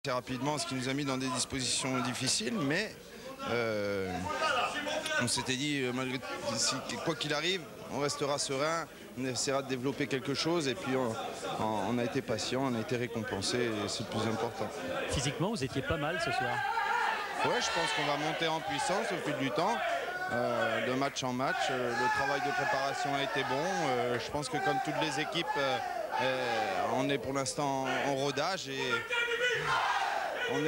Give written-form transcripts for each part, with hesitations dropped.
assez rapidement, ce qui nous a mis dans des dispositions difficiles, mais on s'était dit, quoi qu'il arrive, on restera serein, on essaiera de développer quelque chose et puis on a été patient, on a été récompensé et c'est le plus important. Physiquement, vous étiez pas mal ce soir. Ouais, je pense qu'on va monter en puissance au fil du temps, de match en match. Le travail de préparation a été bon. Je pense que comme toutes les équipes, on est pour l'instant en rodage et on va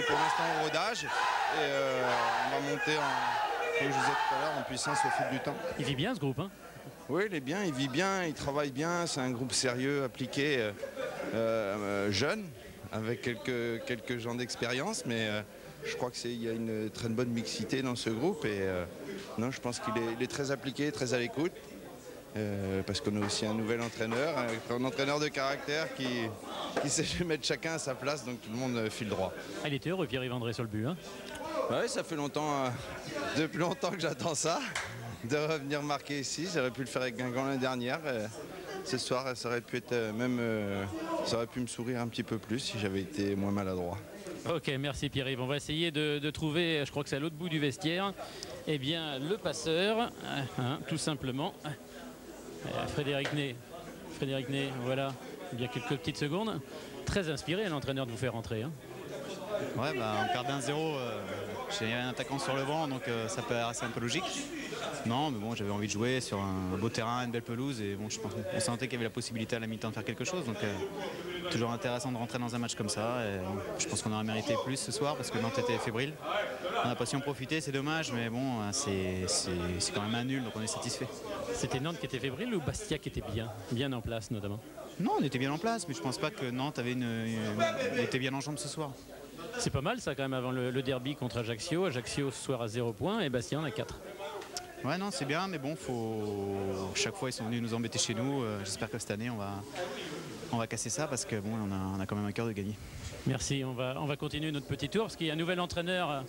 monter, comme je vous disais tout à l'heure, en puissance au fil du temps. Il vit bien ce groupe, hein? Oui, il est bien, il vit bien, il travaille bien. C'est un groupe sérieux, appliqué, jeune, avec quelques gens d'expérience, mais je crois qu'il y a une très bonne mixité dans ce groupe et non, je pense qu'il est très appliqué, très à l'écoute. Parce qu'on a aussi un nouvel entraîneur, un entraîneur de caractère qui sait mettre chacun à sa place, donc tout le monde file droit. Ah, il était heureux, Pierre-Yves André, sur le but, hein? Oui, ça fait longtemps, depuis longtemps que j'attends ça, de revenir marquer ici. J'aurais pu le faire avec Guingamp l'année dernière. Ce soir, ça aurait pu être ça aurait pu me sourire un petit peu plus si j'avais été moins maladroit. Ok, merci Pierre-Yves. On va essayer de trouver, je crois que c'est à l'autre bout du vestiaire, eh bien, le passeur, tout simplement. Frédéric Ney, voilà, il y a quelques petites secondes. Très inspiré l'entraîneur de vous faire rentrer, hein. Ouais, on perd d'1-0, j'ai un attaquant sur le banc, donc ça peut paraître un peu logique. Non, mais bon, j'avais envie de jouer sur un beau terrain, une belle pelouse, et bon, je pense qu'on sentait qu'il y avait la possibilité à la mi-temps de faire quelque chose, donc toujours intéressant de rentrer dans un match comme ça. Et, je pense qu'on aurait mérité plus ce soir parce que Nantes était fébrile. On n'a pas su en profiter, c'est dommage, mais bon, c'est quand même un nul, donc on est satisfait. C'était Nantes qui était fébrile ou Bastia qui était bien en place notamment? Non, on était bien en place, mais je pense pas que Nantes était bien en jambes ce soir. C'est pas mal ça quand même avant le derby contre Ajaccio. Ajaccio ce soir à 0 points et Bastia en a 4. Ouais, non, c'est bien, mais bon, chaque fois ils sont venus nous embêter chez nous. J'espère que cette année on va casser ça parce que bon, on a quand même un cœur de gagner. Merci, on va continuer notre petit tour parce qu'il y a un nouvel entraîneur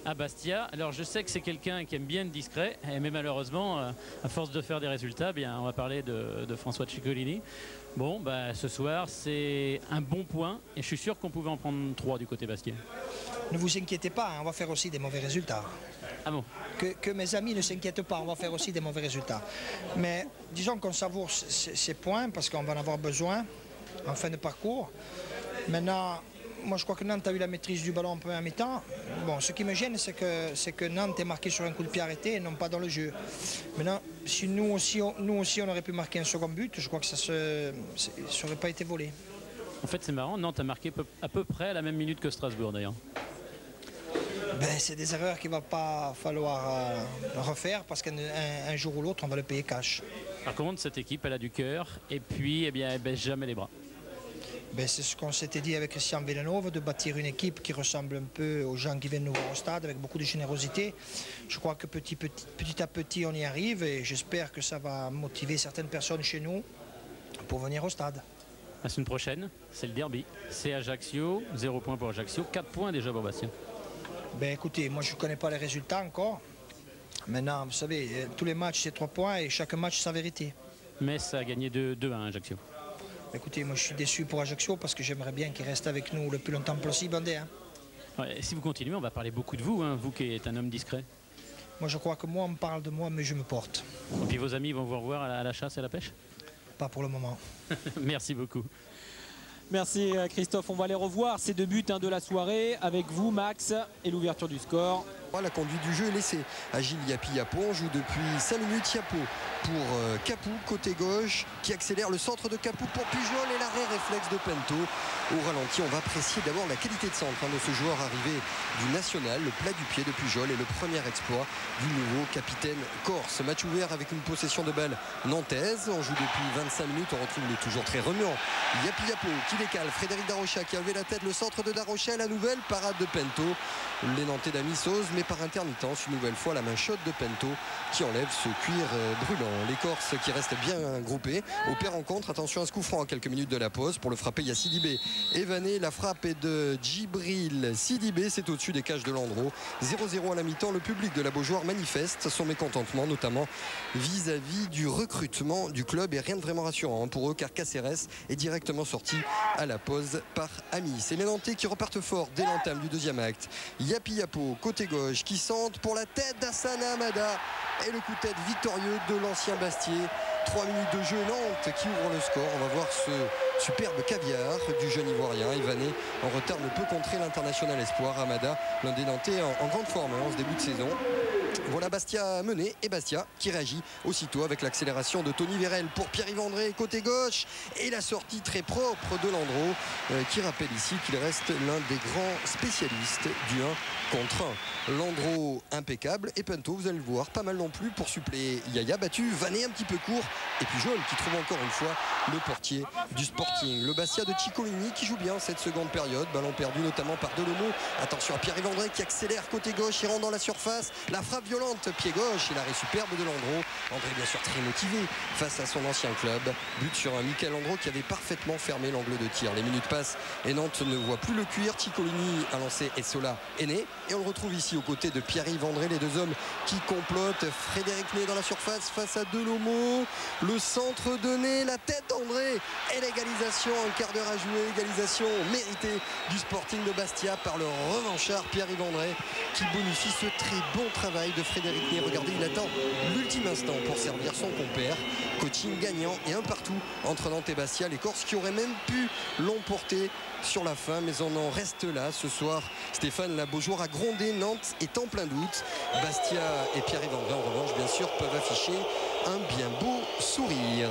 à Bastia. Alors je sais que c'est quelqu'un qui aime bien être discret, mais malheureusement, à force de faire des résultats, bien, on va parler de François Ciccolini. Bon, ce soir, c'est un bon point et je suis sûr qu'on pouvait en prendre 3 du côté bastien. Ne vous inquiétez pas, on va faire aussi des mauvais résultats. Ah bon? Que mes amis ne s'inquiètent pas, on va faire aussi des mauvais résultats. Mais disons qu'on savoure ces points parce qu'on va en avoir besoin en fin de parcours. Maintenant, moi je crois que Nantes a eu la maîtrise du ballon en première mi-temps. Bon, ce qui me gêne, c'est que Nantes est marqué sur un coup de pied arrêté et non pas dans le jeu. Maintenant, si nous aussi on aurait pu marquer un second but, je crois que ça n'aurait pas été volé. En fait, c'est marrant, Nantes a marqué à peu près à la même minute que Strasbourg d'ailleurs. C'est des erreurs qu'il ne va pas falloir refaire parce qu'un jour ou l'autre, on va le payer cash. Par contre, cette équipe, elle a du cœur et puis, eh bien, elle baisse jamais les bras. C'est ce qu'on s'était dit avec Christian Villeneuve, de bâtir une équipe qui ressemble un peu aux gens qui viennent nous voir au stade, avec beaucoup de générosité. Je crois que petit à petit, on y arrive et j'espère que ça va motiver certaines personnes chez nous pour venir au stade. La semaine prochaine, c'est le derby. C'est Ajaccio, 0 points pour Ajaccio, 4 points déjà pour Bastia. Écoutez, moi je ne connais pas les résultats encore. Maintenant, vous savez, tous les matchs c'est 3 points et chaque match sa vérité. Metz a gagné 2-1 Ajaccio. Écoutez, moi je suis déçu pour Ajaccio parce que j'aimerais bien qu'il reste avec nous le plus longtemps possible. Ouais, si vous continuez, on va parler beaucoup de vous, hein, vous qui êtes un homme discret. Moi je crois que moi on me parle de moi mais je me porte. Et puis vos amis vont vous revoir à la chasse et à la pêche? Pas pour le moment. Merci beaucoup. Merci Christophe, on va les revoir ces 2 buts de la soirée avec vous Max et l'ouverture du score. La conduite du jeu est laissée à Gilles Yapi-Yapo. On joue depuis 5 minutes. Yapo pour Capou, côté gauche, qui accélère le centre de Capou pour Pujol et l'arrêt réflexe de Pento. Au ralenti, on va apprécier d'abord la qualité de centre de ce joueur arrivé du National, le plat du pied de Pujol et le premier exploit du nouveau capitaine corse. Match ouvert avec une possession de balle nantaise. On joue depuis 25 minutes, on retrouve le toujours très remuant Yapi-Yapo qui décale. Frédéric Darocha qui a levé la tête, le centre de Darocha, la nouvelle parade de Pento. Les Nantais d'Amissos, mais mais par intermittence, une nouvelle fois la main chaude de Pento qui enlève ce cuir brûlant. Les Corses qui restent bien groupés opèrent en contre. Attention à ce coup franc à quelques minutes de la pause. Pour le frapper, il y a Sidibé Evané. La frappe est de Djibril Sidibé, c'est au-dessus des cages de Landreau. 0-0 à la mi-temps. Le public de la Beaujoire manifeste son mécontentement, notamment vis-à-vis du recrutement du club, et rien de vraiment rassurant pour eux, car Caceres est directement sorti à la pause par Amis. C'est les Nantais qui repartent fort dès l'entame du deuxième acte. Yapi Yapo, côté gauche, qui centre pour la tête d'Assana Amada, et le coup de tête victorieux de l'ancien Bastier. 3 minutes de jeu, Nantes qui ouvre le score. On va voir ce superbe caviar du jeune Ivoirien. Ivané en retard ne peut contrer l'international espoir. Amada, l'un des Nantais en grande forme en ce début de saison. Voilà Bastia mené, et Bastia qui réagit aussitôt avec l'accélération de Tony Vérel pour Pierre-Yves André côté gauche, et la sortie très propre de Landreau qui rappelle ici qu'il reste l'un des grands spécialistes du 1 contre 1. Landreau impeccable, et Pento, vous allez le voir, pas mal non plus pour suppléer Yaya battu, Vané un petit peu court, et puis Jaune qui trouve encore une fois le portier du Sporting. Le Bastia de Ciccolini qui joue bien cette seconde période, ballon perdu notamment par Delomo. Attention à Pierre-Yves André qui accélère côté gauche, il rentre dans la surface, la frappe violente, pied gauche, et l'arrêt superbe de Landreau. André bien sûr très motivé face à son ancien club. But sur un Michael Landreau qui avait parfaitement fermé l'angle de tir. Les minutes passent et Nantes ne voit plus le cuir. Ciccolini a lancé Essola est né, et on le retrouve ici aux côtés de Pierre-Yves André, les deux hommes qui complotent. Frédéric Ney dans la surface face à Delomo, le centre de Ney, la tête d'André, et l'égalisation, un quart d'heure à jouer, égalisation méritée du Sporting de Bastia par le revanchard Pierre-Yves André qui bonifie ce très bon travail de Frédéric Ney. Regardez, il attend l'ultime instant pour servir son compère. Coaching gagnant et un partout entre Nantes et Bastia. Les Corses qui auraient même pu l'emporter sur la fin, mais on en reste là ce soir. Stéphane, la Beaujoire a grondé, Nantes est en plein doute. Bastia et Pierre-Yves André en revanche bien sûr peuvent afficher un bien beau sourire.